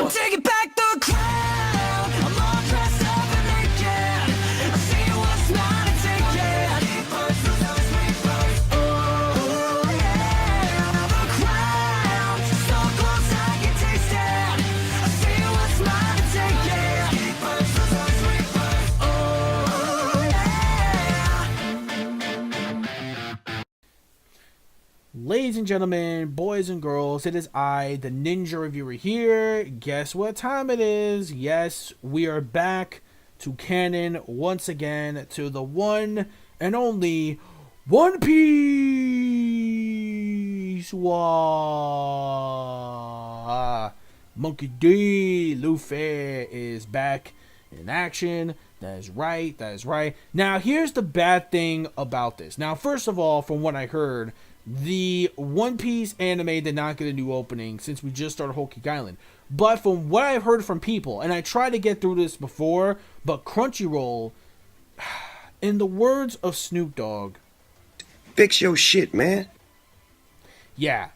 I'm taking back the crown. I'm all dressed up and naked. I see what's mine and take it. Oh yeah, the crown. So close I can taste it. I see what's mine and take it. Oh yeah. Ladies and gentlemen, boys and girls, it is I, the Ninja Reviewer here. Guess what time it is? Yes, we are back to canon once again to the one and only One Piece. Wah! Monkey D. Luffy is back in action. That is right. That is right. Now, here's the bad thing about this. Now, first of all, from what I heard, the One Piece anime did not get a new opening since we just started Whole Cake Island. But from what I've heard from people, and I tried to get through this before, but Crunchyroll, in the words of Snoop Dogg, fix your shit, man. yeah,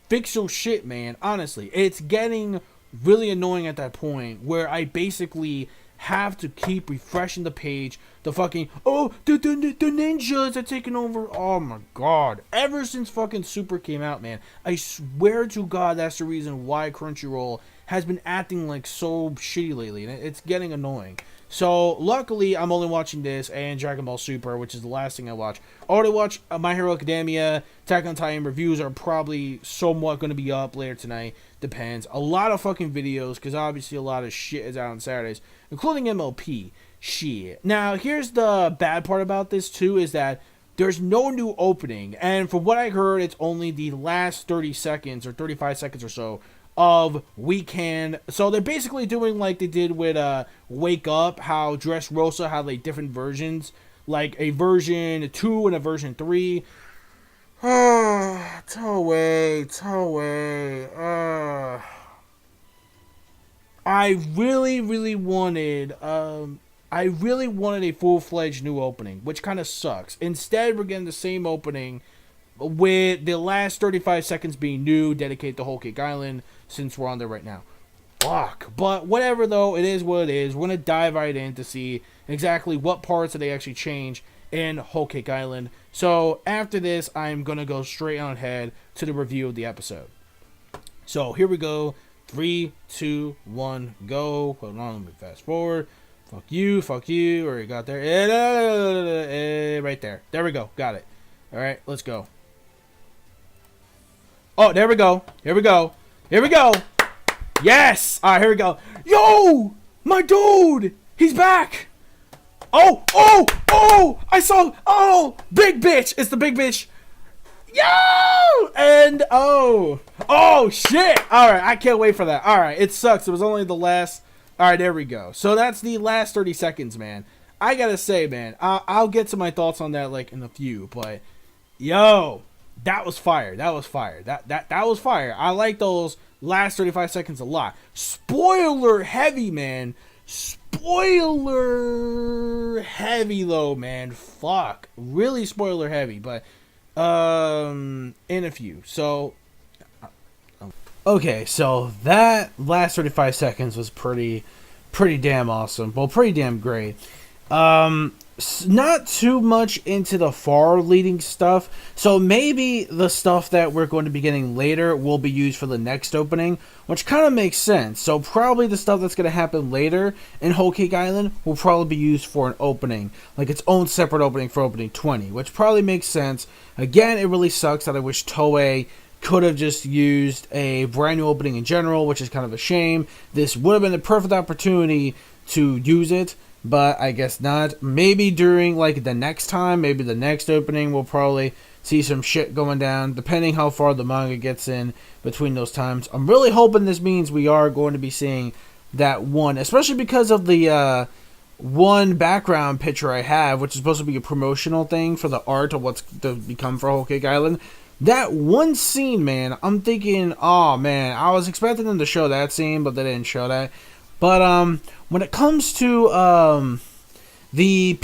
fix your shit, man. Honestly, it's getting really annoying at that point where I basically have to keep refreshing the page. The fucking, oh, the ninjas are taking over. Oh my god. Ever since fucking Super came out, man, I swear to God that's the reason why Crunchyroll has been acting like so shitty lately, and it's getting annoying. So luckily I'm only watching this and Dragon Ball Super, which is the last thing I watch. I already watched My Hero Academia. Attack on Titan reviews are probably somewhat going to be up later tonight. Depends. A lot of fucking videos, because obviously a lot of shit is out on Saturdays, including MLP shit. Now, here's the bad part about this too, is that there's no new opening, and from what I heard, it's only the last 30 seconds or 35 seconds or so of Weekend. So they're basically doing like they did with Wake Up, how Dressrosa had like different versions, like a version 2 and a version 3. Toei. I really wanted a full-fledged new opening, which kind of sucks. Instead, we're getting the same opening with the last 35 seconds being new, dedicated to Whole Cake Island, since we're on there right now. Fuck. But whatever, though, it is what it is. We're going to dive right in to see exactly what parts that they actually change in Whole Cake Island. So after this, I'm going to go straight on ahead to the review of the episode. So here we go. 3, 2, 1, go. Hold on, let me fast forward. Fuck you. Already got there. Right there. There we go. Got it. Alright, let's go. Oh, there we go. Here we go. Yes! Alright, here we go. Yo! My dude! He's back! Oh! I saw... Oh! Big bitch! It's the big bitch. Yo! And, oh, shit! Alright, I can't wait for that. Alright, it sucks. It was only the last... Alright, there we go. So that's the last 30 seconds, man. I gotta say, man, I'll get to my thoughts on that, like, in a few, but, yo, that was fire. That was fire. I like those last 35 seconds a lot. Spoiler heavy, man. Spoiler heavy, though, man. Fuck. Really spoiler heavy, but, in a few. So, okay, so that last 35 seconds was pretty damn awesome. Well, pretty damn great. Not too much into the far leading stuff, so maybe the stuff that we're going to be getting later will be used for the next opening, which kind of makes sense. So probably the stuff that's going to happen later in Whole Cake Island will probably be used for an opening, like its own separate opening for opening 20, which probably makes sense. Again, it really sucks that I wish Toei could have just used a brand new opening in general, which is kind of a shame. This would have been the perfect opportunity to use it, but I guess not. Maybe during like the next time, maybe the next opening, we'll probably see some shit going down, depending how far the manga gets in between those times. I'm really hoping this means we are going to be seeing that one, especially because of the one background picture I have, which is supposed to be a promotional thing for the art of what's to become for Whole Cake Island. That one scene, man, I'm thinking, oh man, I was expecting them to show that scene, but they didn't show that. But when it comes to the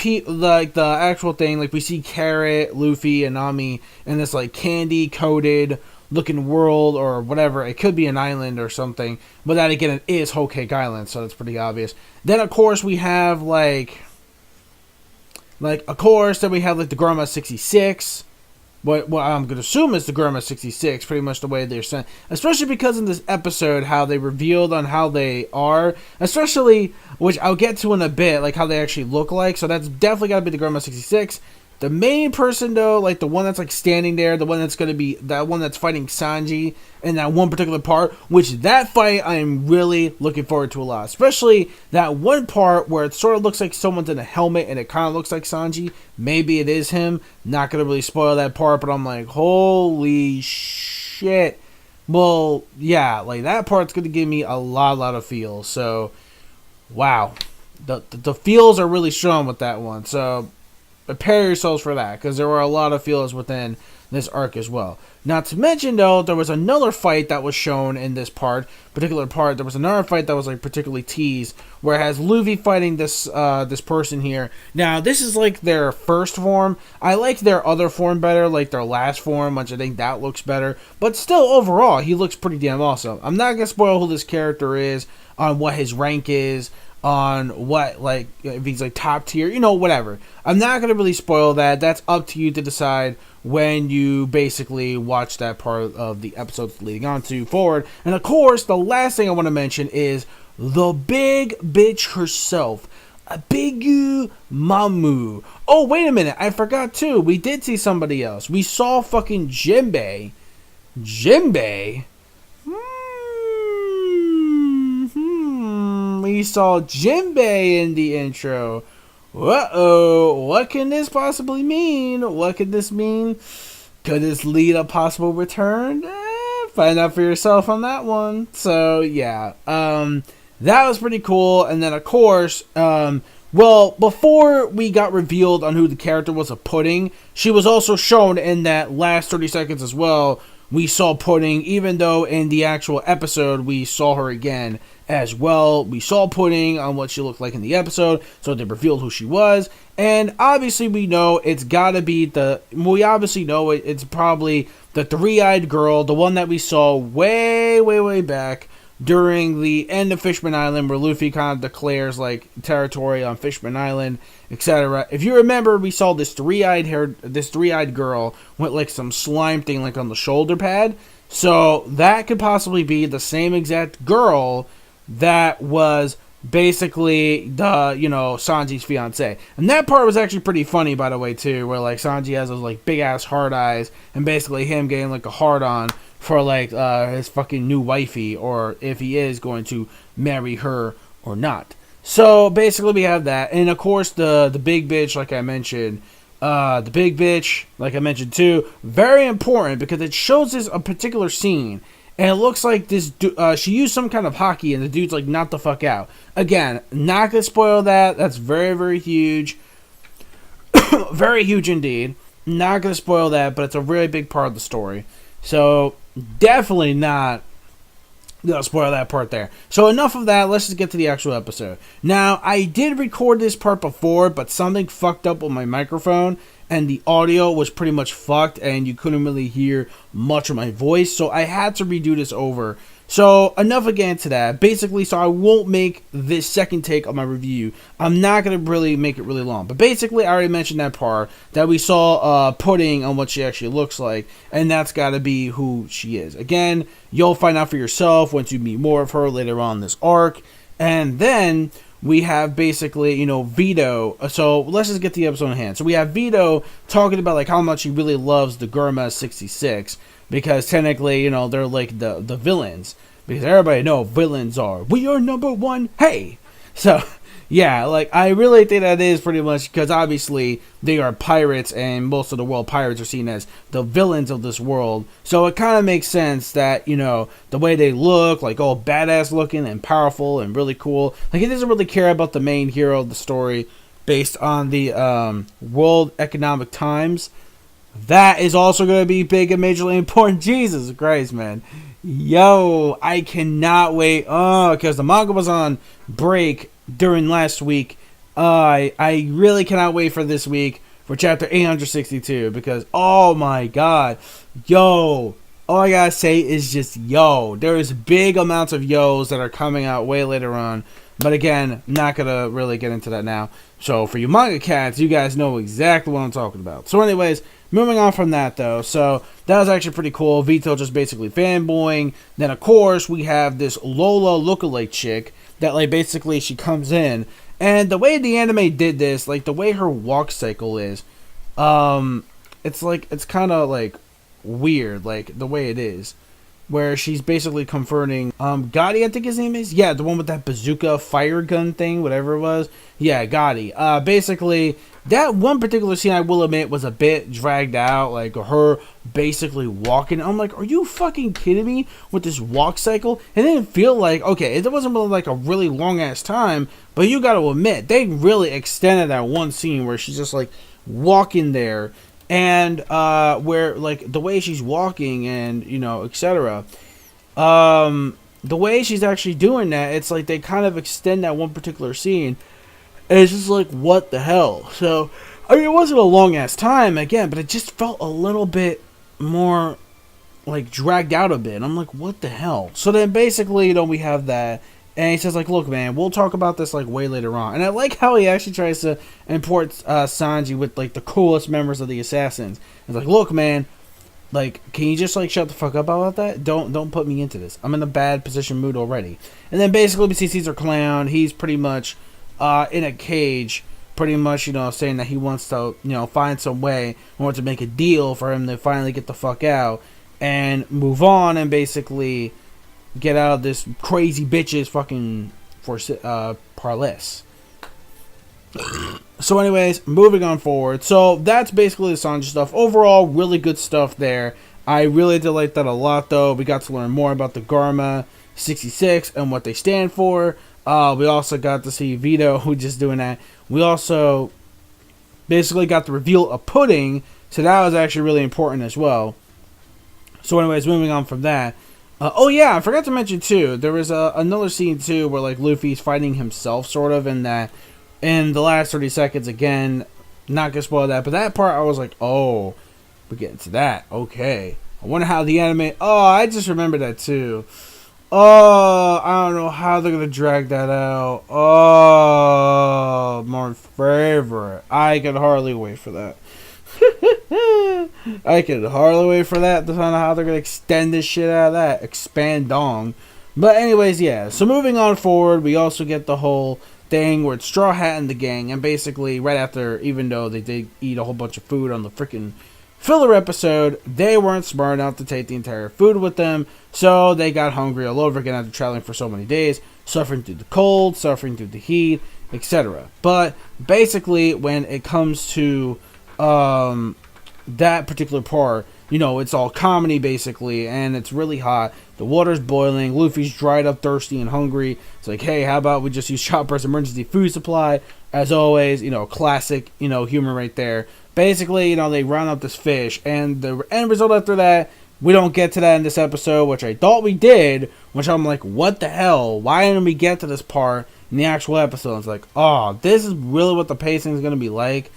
actual thing, like we see Carrot, Luffy, and Nami in this like candy coated looking world or whatever. It could be an island or something, but then again, it is Whole Cake Island, so that's pretty obvious. Then of course we have like of course, then we have like the GERMA 66. What I'm going to assume is the GERMA 66, pretty much the way they're sent. Especially because in this episode, how they revealed on how they are. Especially, which I'll get to in a bit, like how they actually look like. So that's definitely got to be the GERMA 66. The main person, though, like the one that's like standing there, the one that's going to be, that one that's fighting Sanji in that one particular part, which that fight I am really looking forward to a lot. Especially that one part where it sort of looks like someone's in a helmet and it kind of looks like Sanji. Maybe it is him. Not going to really spoil that part, but I'm like, holy shit. Well, yeah, like that part's going to give me a lot of feels. So, wow. The feels are really strong with that one. So, prepare yourselves for that, because there were a lot of feels within this arc as well. Not to mention, though, there was another fight that was shown in this particular part. There was another fight that was like particularly teased, where it has Luffy fighting this person here. Now, this is like their first form. I like their other form better, like their last form, which I think that looks better. But still, overall, he looks pretty damn awesome. I'm not gonna spoil who this character is, on what his rank is, on what, like, if he's like top tier, you know, whatever. I'm not going to really spoil that. That's up to you to decide when you basically watch that part of the episodes leading on to forward. And of course, the last thing I want to mention is the big bitch herself, Bigu Mamu. Oh, wait a minute. I forgot too. We did see somebody else. We saw fucking Jinbei. We saw Jinbei in the intro. Uh-oh, what can this possibly mean? What could this mean? Could this lead a possible return? Find out for yourself on that one. So, yeah. That was pretty cool. And then, of course, well, before we got revealed on who the character was of Pudding, she was also shown in that last 30 seconds as well. We saw Pudding, even though in the actual episode we saw her again as well. We saw Pudding on what she looked like in the episode, so they revealed who she was. And obviously we know it's gotta be it's probably the three-eyed girl, the one that we saw way back during the end of Fishman Island, where Luffy kind of declares like territory on Fishman Island, etc. If you remember, we saw this three-eyed girl with like some slime thing like on the shoulder pad. So that could possibly be the same exact girl that was basically Sanji's fiance. And that part was actually pretty funny, by the way, too, where like Sanji has those like big ass hard eyes, and basically him getting like a hard on for like his fucking new wifey, or if he is going to marry her or not. So basically we have that, and of course the big bitch, like I mentioned. The big bitch, like I mentioned too, very important because it shows us a particular scene. And it looks like this. She used some kind of hockey, and the dude's like, "Knock the fuck out." Again, not gonna spoil that. That's very huge, very huge indeed. Not gonna spoil that, but it's a really big part of the story. So definitely not gonna spoil that part there. So enough of that. Let's just get to the actual episode. Now, I did record this part before, but something fucked up with my microphone, and the audio was pretty much fucked, and you couldn't really hear much of my voice, so I had to redo this over. So, enough again to that. Basically, so I won't make this second take of my review. I'm not going to really make it really long. But basically, I already mentioned that part, that we saw Pudding on what she actually looks like, and that's got to be who she is. Again, you'll find out for yourself once you meet more of her later on in this arc. And then we have basically, Vito. So let's just get the episode in hand. So we have Vito talking about like how much he really loves the GERMA 66, because technically, they're like the villains, because everybody knows villains are, we are number one, hey. So yeah, like I really think that is pretty much because obviously they are pirates, and most of the world pirates are seen as the villains of this world. So it kind of makes sense that, the way they look, like all badass looking and powerful and really cool. Like he doesn't really care about the main hero of the story based on the World Economic Times. That is also going to be big and majorly important. Jesus Christ, man. Yo, I cannot wait. Because the manga was on break during last week. I really cannot wait for this week for chapter 862, because oh my god, yo, all I gotta say is just yo. There's big amounts of yos that are coming out way later on. But again, not gonna really get into that now. So for you manga cats, you guys know exactly what I'm talking about. So anyways, moving on from that though. So that was actually pretty cool. Vito just basically fanboying. Then of course we have this Lola lookalike chick that like basically she comes in. And the way the anime did this, like the way her walk cycle is, it's like it's kind of like weird, like the way it is, where she's basically converting Gotti, I think his name is, yeah, the one with that bazooka fire gun thing, whatever it was, yeah, Gotti. Basically that one particular scene, I will admit, was a bit dragged out, like her basically walking. I'm like, are you fucking kidding me with this walk cycle? It didn't feel like, okay, it wasn't really like a really long ass time, but you gotta admit they really extended that one scene where she's just like walking there. And where like the way she's walking and you know etc. The way she's actually doing that, it's like they kind of extend that one particular scene, and it's just like what the hell. So I mean it wasn't a long ass time again, but it just felt a little bit more like dragged out a bit. I'm like what the hell. So then basically you know we have that. And he says, like, look, man, we'll talk about this, like, way later on. And I like how he actually tries to import Sanji with, like, the coolest members of the Assassins. He's like, look, man, like, can you just, like, shut the fuck up about that? Don't put me into this. I'm in a bad position mood already. And then basically we see Caesar Clown. He's pretty much in a cage, pretty much, you know, saying that he wants to, you know, find some way in order to make a deal for him to finally get the fuck out and move on and basically get out of this crazy bitch's fucking parlance. So anyways, moving on forward. So that's basically the Sanji stuff. Overall, really good stuff there. I really did like that a lot though. We got to learn more about the GERMA 66 and what they stand for. We also got to see Vito who just doing that. We also basically got the reveal of Pudding. So that was actually really important as well. So anyways, moving on from that. Oh yeah, I forgot to mention too. There was another scene too where like Luffy's fighting himself, sort of, in that in the last 30 seconds. Again, not gonna spoil that, but that part I was like, oh, we're getting to that. Okay, I wonder how the anime. Oh, I just remembered that too. Oh, I don't know how they're gonna drag that out. Oh, my favorite. I can hardly wait for that. I can hardly wait for that to find out how they're gonna extend this shit out of that. Expand dong. But anyways, yeah. So moving on forward, we also get the whole thing where it's Straw Hat and the gang, and basically right after, even though they did eat a whole bunch of food on the freaking filler episode, they weren't smart enough to take the entire food with them, so they got hungry all over again after traveling for so many days, suffering through the cold, suffering through the heat, etc. But basically, when it comes to that particular part, you know, it's all comedy basically, and it's really hot. The water's boiling. Luffy's dried up, thirsty, and hungry. It's like, hey, how about we just use Chopper's emergency food supply? As always, you know, classic, you know, humor right there. Basically, you know, they round up this fish, and the end result after that, we don't get to that in this episode, which I thought we did, which I'm like, what the hell? Why didn't we get to this part in the actual episode? It's like, oh, this is really what the pacing is going to be like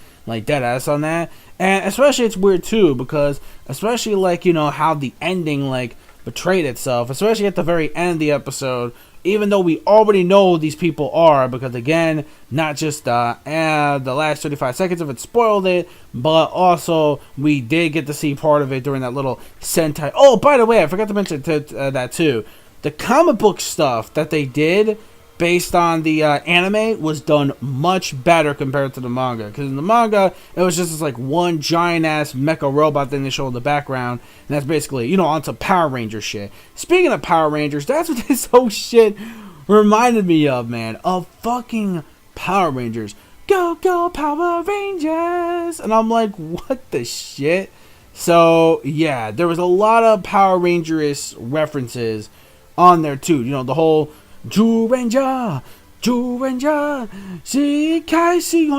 dead ass on that. And especially it's weird too, because especially like, you know, how the ending like betrayed itself, especially at the very end of the episode, even though we already know who these people are, because again, not just the last 35 seconds of it spoiled it, but also we did get to see part of it during that little Sentai. Oh, by the way, I forgot to mention that too. The comic book stuff that they did based on the anime was done much better compared to the manga. Because in the manga, it was just this, like, one giant-ass mecha robot thing they show in the background. And that's basically, you know, onto Power Ranger shit. Speaking of Power Rangers, that's what this whole shit reminded me of, man. Of fucking Power Rangers. Go, go, Power Rangers! And I'm like, what the shit? So, yeah, there was a lot of Power Rangers references on there, too. You know, the whole Juranger, Shikai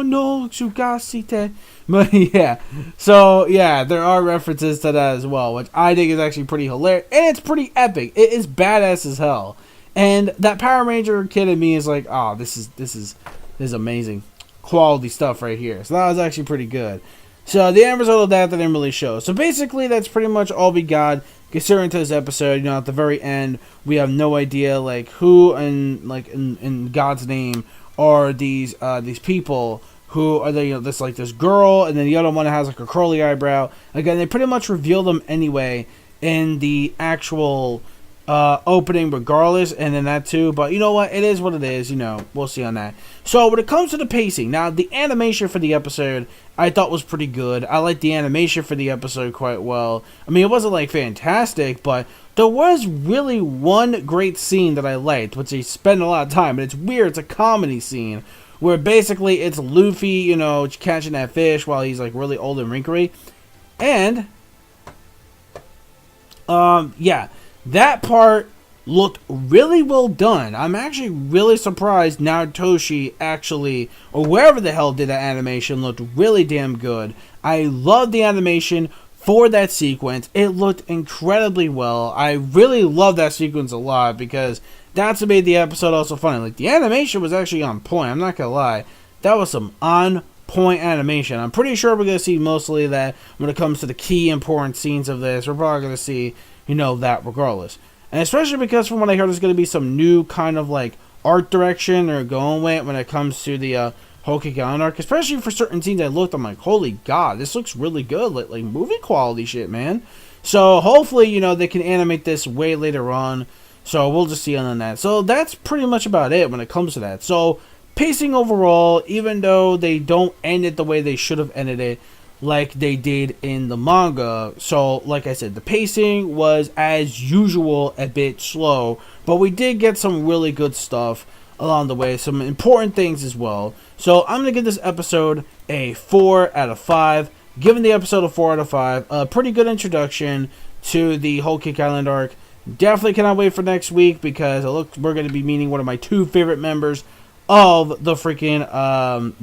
no Sugashite. But yeah, so yeah, there are references to that as well, which I think is actually pretty hilarious, and it's pretty epic. It is badass as hell, and that Power Ranger kid in me is like, oh, this is amazing, quality stuff right here. So that was actually pretty good. So the end result of that they didn't really show. So basically, that's pretty much all we got considering to this episode, you know, at the very end, we have no idea, like, who and, like, in God's name are these people. Who are they? You know, this girl, and then the other one that has like a curly eyebrow. Again, they pretty much reveal them anyway in the actual opening, regardless, and then that too. But you know what? It is what it is. You know, we'll see on that. So when it comes to the pacing, now the animation for the episode, I thought was pretty good. I liked the animation for the episode quite well. I mean, it wasn't like fantastic, but there was really one great scene that I liked, which they spend a lot of time. And it's weird. It's a comedy scene where basically it's Luffy, you know, catching that fish while he's like really old and wrinkly. And yeah, that part looked really well done. I'm actually really surprised Naotoshi actually, or wherever the hell did that animation, looked really damn good. I love the animation for that sequence. It looked incredibly well. I really love that sequence a lot because that's what made the episode also funny. Like, the animation was actually on point. I'm not gonna lie. That was some on point animation. I'm pretty sure we're gonna see mostly that when it comes to the key important scenes of this. We're probably gonna see, you know, that regardless. And especially because from what I heard, there's gonna be some new kind of like art direction they're going with when it comes to the Whole Cake Island arc. Especially for certain scenes I looked, I'm like, holy god, this looks really good. Like movie quality shit, man. So hopefully, you know, they can animate this way later on. So we'll just see on that. So that's pretty much about it when it comes to that. So pacing overall, even though they don't end it the way they should have ended it, like they did in the manga. So like I said, the pacing was as usual a bit slow, but we did get some really good stuff along the way, some important things as well. So I'm gonna give this episode a 4 out of 5. Giving the episode a 4 out of 5. A pretty good introduction to the Whole Cake Island arc. Definitely cannot wait for next week because we're going to be meeting one of my 2 favorite members of the freaking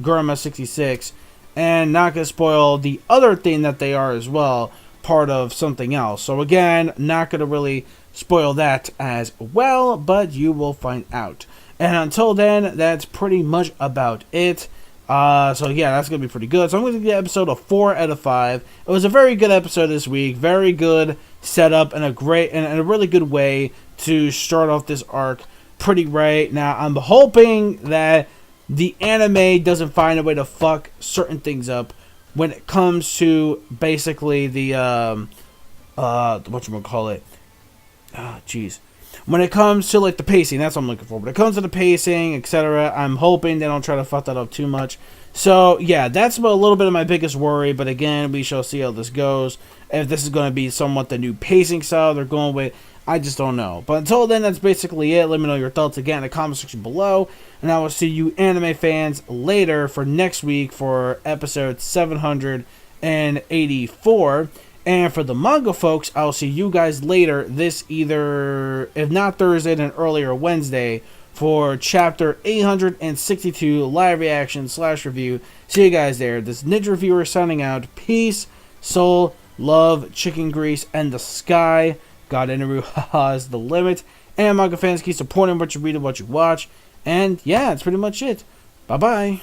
GERMA 66. And not going to spoil the other thing that they are as well, part of something else. So again, not going to really spoil that as well, but you will find out. And until then, that's pretty much about it. So yeah, that's going to be pretty good. So I'm going to give the episode a 4 out of 5. It was a very good episode this week. Very good setup and a really good way to start off this arc pretty right. Now, I'm hoping that the anime doesn't find a way to fuck certain things up when it comes to basically the, whatchamacallit. Jeez. When it comes to, like, the pacing, that's what I'm looking for. When it comes to the pacing, etc., I'm hoping they don't try to fuck that up too much. So, yeah, that's about a little bit of my biggest worry. But, again, we shall see how this goes. If this is going to be somewhat the new pacing style they're going with, I just don't know. But until then, that's basically it. Let me know your thoughts again in the comment section below. And I will see you anime fans later for next week for episode 784. And for the manga folks, I'll see you guys later this either, if not Thursday, then earlier Wednesday for chapter 862 live reaction / review. See you guys there. This Ninja Reviewer signing out. Peace, soul, love, chicken grease, and the sky. God, Inaru, haha, is the limit. And manga fans, keep supporting what you read and what you watch. And yeah, that's pretty much it. Bye-bye.